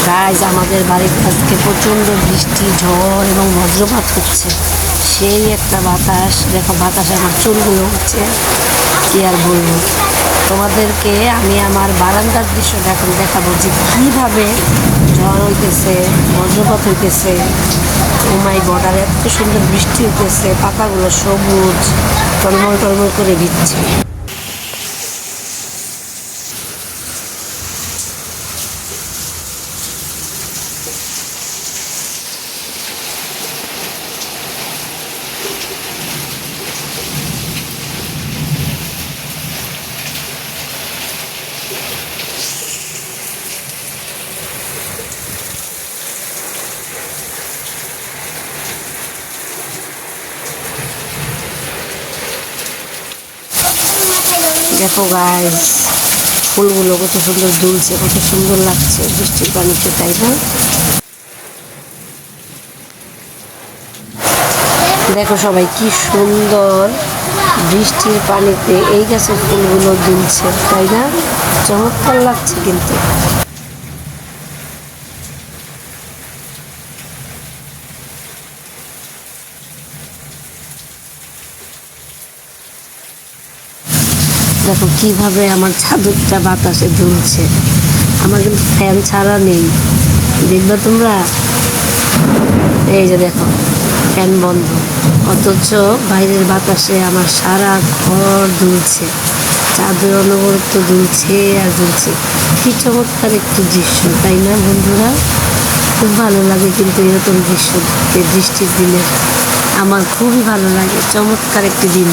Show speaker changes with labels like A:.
A: Guys আমাদের বাড়িতে আজকে প্রচণ্ড বৃষ্টি ঝড় এবং বজ্রপাত হচ্ছে। সেই একটা বাতাস, দেখো বাতাসে আমার চুলগুলো উঠছে, কি আর বলবো তোমাদেরকে। আমি আমার বারান্দার দৃশ্য দেখাবো যে কীভাবে ঝড় হইতেছে, বজ্রপাত হইতেছে। ও মাই গড, আর এত সুন্দর বৃষ্টি হইতেছে, পাতাগুলো সবুজ টলমল টলমল করে ভিজছে। দেখো গাইস, ফুলগুলো কত সুন্দর দুলছে, কত সুন্দর লাগছে বৃষ্টির পানিতে, তাই না? দেখো সবাই কি সুন্দর বৃষ্টির পানিতে এই গাছের ফুলগুলো দুলছে, তাই না? চমৎকার লাগছে কিন্তু। দেখো কিভাবে আমার চাদরটা বাতাসে দুলছে। আমার কিন্তু ফ্যান ছাড়া নেই, দেখবে তোমরা। এই যে দেখো ফ্যান বন্ধ, অথচ বাইরের বাতাসে আমার সারা ঘর দুলছে, চাদর অনবরত দুলছে আর দুলছে। কি চমৎকার একটি দৃশ্য, তাই না বন্ধুরা? খুব ভালো লাগে কিন্তু এরকম দৃশ্য দেখতে বৃষ্টির দিনে। আমার খুবই ভালো লাগে, চমৎকার একটি দিন।